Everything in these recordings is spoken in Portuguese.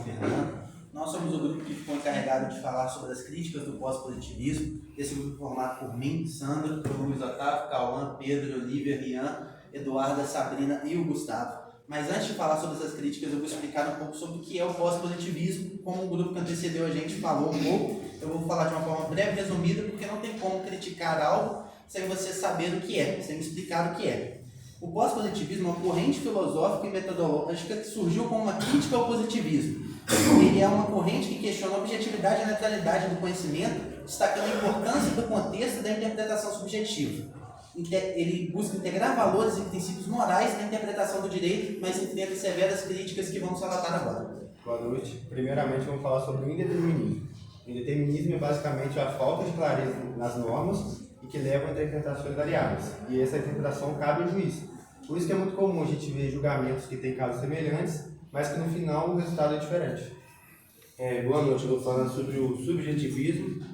Fernando. Nós somos o grupo que ficou encarregado de falar sobre as críticas do pós-positivismo. Esse grupo formado por mim, Sandro, por Luiz Otávio, Cauã, Pedro, Olivia, Rian, Eduarda, Sabrina e o Gustavo. Mas antes de falar sobre essas críticas, eu vou explicar um pouco sobre o que é o pós-positivismo, como o grupo que antecedeu a gente falou um pouco. Eu vou falar de uma forma breve e resumida, porque não tem como criticar algo sem você saber o que é, sem explicar o que é. O pós-positivismo é uma corrente filosófica e metodológica que surgiu como uma crítica ao positivismo. Ele é uma corrente que questiona a objetividade e a neutralidade do conhecimento, destacando a importância do contexto da interpretação subjetiva. Ele busca integrar valores e princípios morais na interpretação do direito, mas enfrenta severas críticas que vamos relatar agora. Boa noite. Primeiramente, vamos falar sobre o indeterminismo. O indeterminismo é basicamente a falta de clareza nas normas e que leva a interpretações variáveis. E essa interpretação cabe ao juiz. Por isso que é muito comum a gente ver julgamentos que têm casos semelhantes, mas que no final o resultado é diferente. Boa noite, eu vou falar sobre o subjetivismo.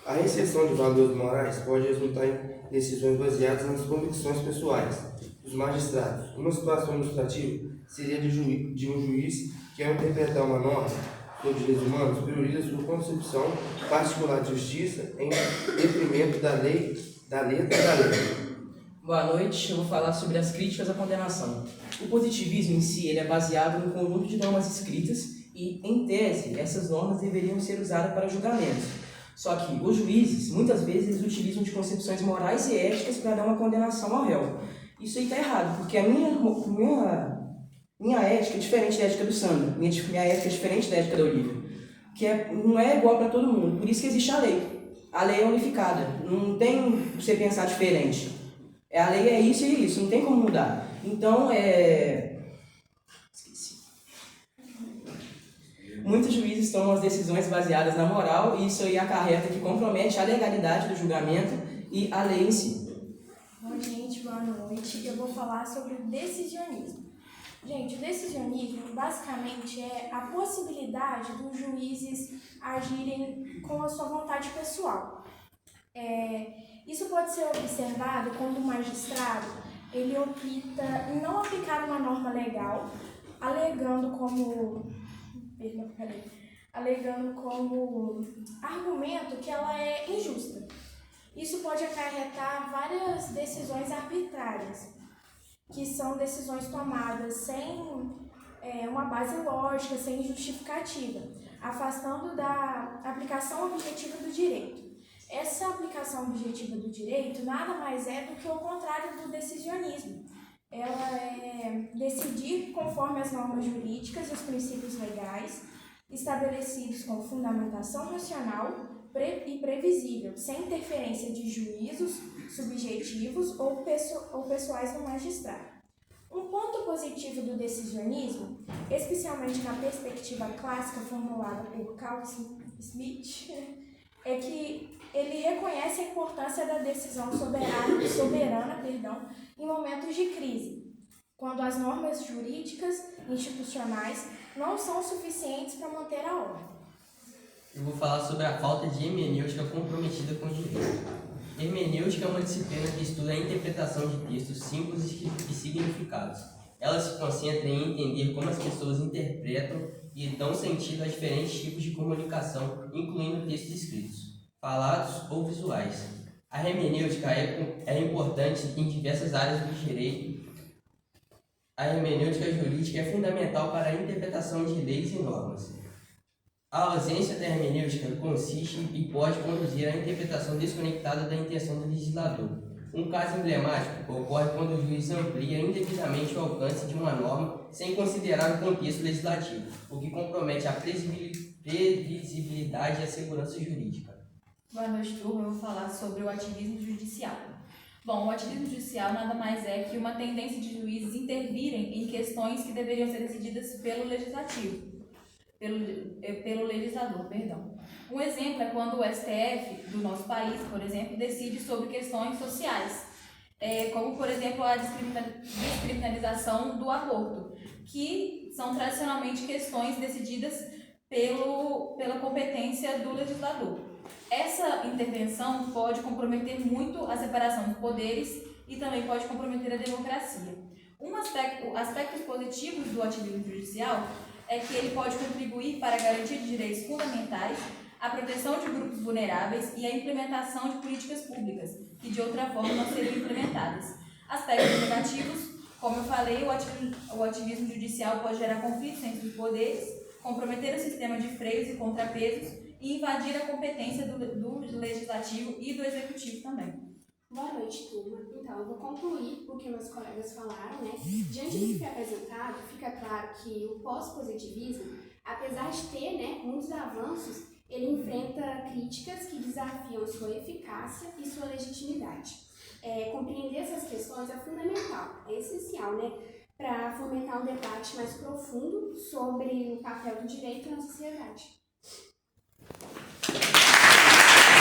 A recessão de valores morais pode resultar em decisões baseadas nas convicções pessoais dos magistrados. Uma situação ilustrativa seria de um juiz que, ao interpretar uma norma sobre direitos humanos, prioriza sua concepção particular de justiça em detrimento da letra da lei. Boa noite, eu vou falar sobre as críticas à condenação. O positivismo em si ele é baseado em um conjunto de normas escritas e, em tese, essas normas deveriam ser usadas para julgamentos. Só que os juízes, muitas vezes, eles utilizam de concepções morais e éticas para dar uma condenação ao réu. Isso aí está errado, porque a minha ética é diferente da ética do Sandro, minha ética é diferente da ética da Olivia, não é igual para todo mundo, por isso que existe a lei. A lei é unificada, não tem você pensar diferente. A lei é isso e isso, não tem como mudar. Então, muitos juízes tomam as decisões baseadas na moral e isso aí acarreta que compromete a legalidade do julgamento e a lei em si. Bom, gente, boa noite. Eu vou falar sobre o decisionismo. Gente, o decisionismo basicamente é a possibilidade dos juízes agirem com a sua vontade pessoal. Isso pode ser observado quando o magistrado ele opta em não aplicar uma norma legal, alegando como argumento que ela é injusta. Isso pode acarretar várias decisões arbitrárias, que são decisões tomadas sem uma base lógica, sem justificativa, afastando da aplicação objetiva do direito. Essa aplicação objetiva do direito nada mais é do que o contrário do decisionismo. Ela é decidir conforme as normas jurídicas e os princípios legais estabelecidos com fundamentação racional e previsível, sem interferência de juízos subjetivos ou pessoais do magistrado. Um ponto positivo do decisionismo, especialmente na perspectiva clássica formulada por Carl Smith, é que ele reconhece a importância da decisão soberana em momentos de crise, quando as normas jurídicas institucionais não são suficientes para manter a ordem. Eu vou falar sobre a falta de hermenêutica comprometida com o direito. Hermenêutica é uma disciplina que estuda a interpretação de textos simples e significados. Ela se concentra em entender como as pessoas interpretam e dão sentido a diferentes tipos de comunicação, incluindo textos escritos, falados ou visuais. A hermenêutica é importante em diversas áreas do direito. A hermenêutica jurídica é fundamental para a interpretação de leis e normas. A ausência da hermenêutica consiste e pode conduzir à interpretação desconectada da intenção do legislador. Um caso emblemático ocorre quando o juiz amplia indevidamente o alcance de uma norma sem considerar o contexto legislativo, o que compromete a previsibilidade e a segurança jurídica. Boa noite, turma. Eu vou falar sobre o ativismo judicial. Bom, o ativismo judicial nada mais é que uma tendência de juízes intervirem em questões que deveriam ser decididas pelo legislativo. Pelo legislador, perdão. Um exemplo é quando o STF do nosso país, por exemplo, decide sobre questões sociais, como, por exemplo, a descriminalização do aborto, que são tradicionalmente questões decididas pela competência do legislador. Essa intervenção pode comprometer muito a separação dos poderes e também pode comprometer a democracia. Aspectos positivos do ativismo judicial é que ele pode contribuir para a garantia de direitos fundamentais, a proteção de grupos vulneráveis e a implementação de políticas públicas, que de outra forma não seriam implementadas. Aspectos negativos, como eu falei, o ativismo judicial pode gerar conflitos entre os poderes, comprometer o sistema de freios e contrapesos e invadir a competência do legislativo e do executivo também. Boa noite, turma. Então, eu vou concluir o que meus colegas falaram, né? Diante do que foi apresentado, fica claro que o pós-positivismo, apesar de ter, né, muitos avanços, ele enfrenta críticas que desafiam sua eficácia e sua legitimidade. Compreender essas questões é fundamental, é essencial, né, para fomentar um debate mais profundo sobre o papel do direito na sociedade.